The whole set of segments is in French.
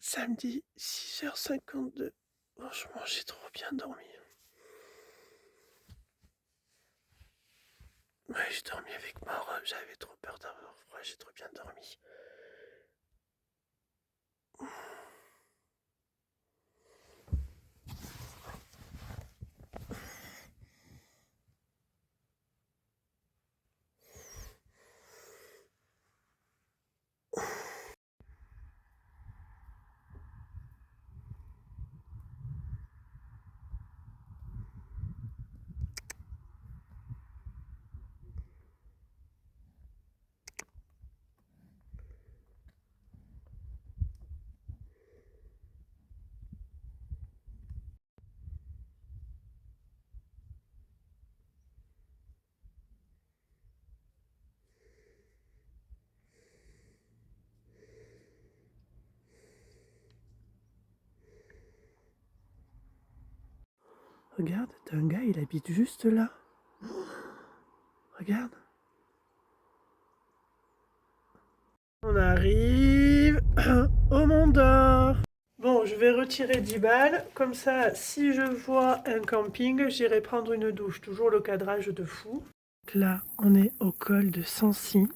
Samedi 6h52. Franchement, j'ai trop bien dormi. Ouais, j'ai dormi avec ma robe, j'avais trop peur d'avoir froid, j'ai trop bien dormi. Regarde, t'as un gars, il habite juste là. Regarde. On arrive au Mont d'Or. Bon, je vais retirer 10 balles. Comme ça, si je vois un camping, j'irai prendre une douche. Toujours le cadrage de fou. Là, on est au col de Sancy.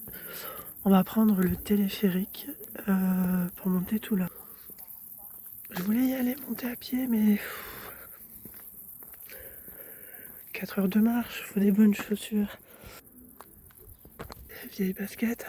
On va prendre le téléphérique pour monter tout là. Je voulais y aller monter à pied, mais 4 heures de marche, faut des bonnes chaussures. Vieille basket.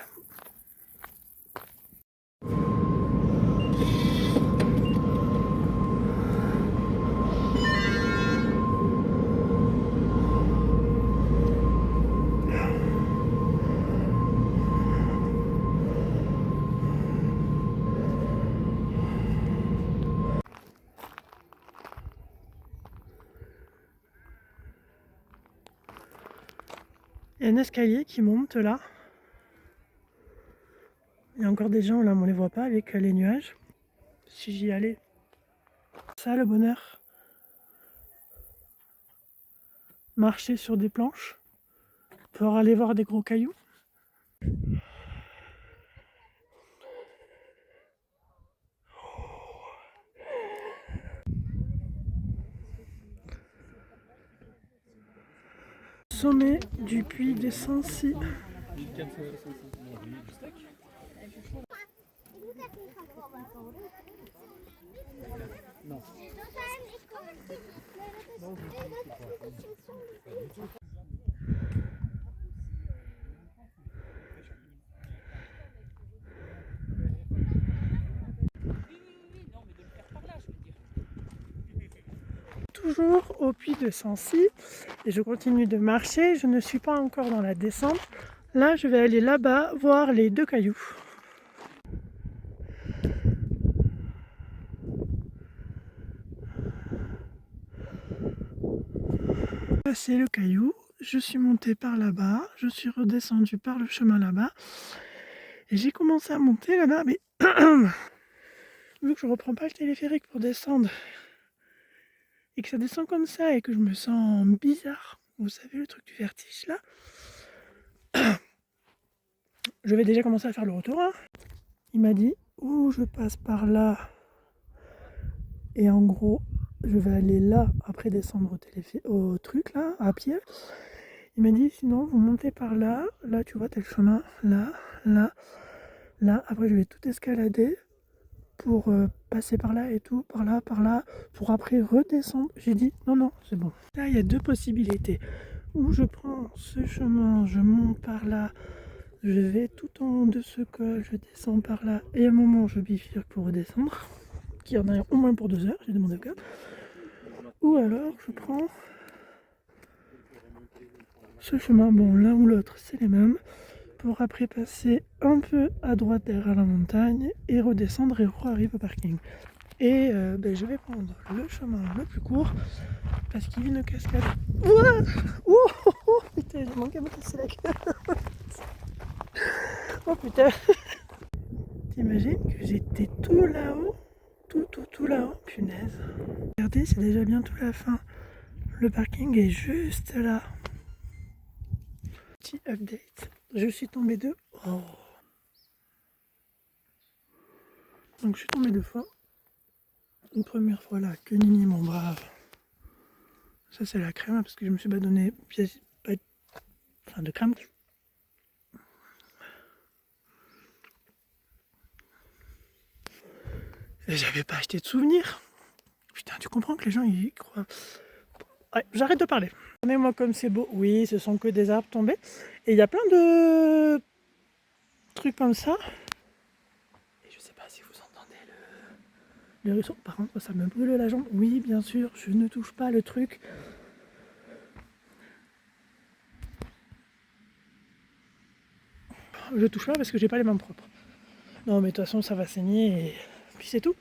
Il y a un escalier qui monte là. Il y a encore des gens là, mais on les voit pas avec les nuages. Si j'y allais. Ça, le bonheur. Marcher sur des planches. Pouvoir aller voir des gros cailloux. Sommet du puits de Sancy. Toujours au puits de Sancy et je continue de marcher, je ne suis pas encore dans la descente. Là, je vais aller là-bas voir les 2 cailloux. C'est le caillou, je suis montée par là-bas, je suis redescendue par le chemin là-bas et j'ai commencé à monter là-bas, mais vu que je reprends pas le téléphérique pour descendre et que ça descend comme ça et que je me sens bizarre, vous savez le truc du vertige là, je vais déjà commencer à faire le retour. Hein. Il m'a dit où je passe par là et en gros je vais aller là après descendre au truc là à pied. Il m'a dit sinon vous montez par là, là tu vois t'as le chemin, là, là, là, après je vais tout escalader pour passer par là et tout, par là, pour après redescendre. J'ai dit non, non, c'est bon. Là, il y a 2 possibilités. Ou je prends ce chemin, je monte par là, je vais tout en haut de ce col, je descends par là, et à un moment, je bifurque pour redescendre, qui en a au moins pour 2 heures, j'ai demandé au gars. Ou alors, je prends ce chemin, bon, l'un ou l'autre, c'est les mêmes, pour après passer un peu à droite derrière la montagne, et redescendre et arriver au parking. Et je vais prendre le chemin le plus court parce qu'il y a une cascade. Ouah oh, oh, oh, putain, j'ai manqué à me casser la gueule. Oh putain. T'imagines que j'étais tout là-haut, tout là-haut, punaise. Regardez, c'est déjà bientôt la fin. Le parking est juste là. Petit update. Je suis tombée de... Oh. Donc je suis tombée 2 fois. une première fois là, que Nini, mon brave. Ça, c'est la crème, parce que je me suis pas donné de crème. Et j'avais pas acheté de souvenirs. Putain, tu comprends que les gens, ils croient... Ouais, j'arrête de parler. Regardez-moi comme c'est beau. Oui, ce sont que des arbres tombés. Et il y a plein de trucs comme ça. Et je sais pas si vous entendez le ruisseau. Par contre, ça me brûle la jambe. Oui, bien sûr, je ne touche pas le truc. Je touche pas parce que j'ai pas les mains propres. Non, mais de toute façon, ça va saigner et puis c'est tout.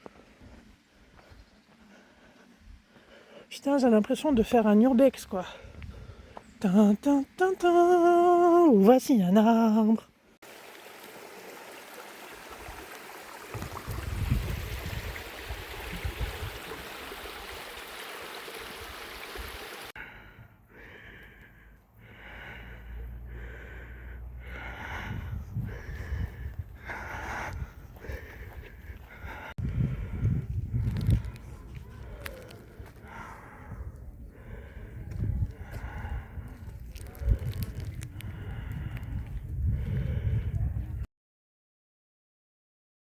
Putain, j'ai l'impression de faire un urbex, quoi. Tin, tin, tin, tin. Voici un arbre.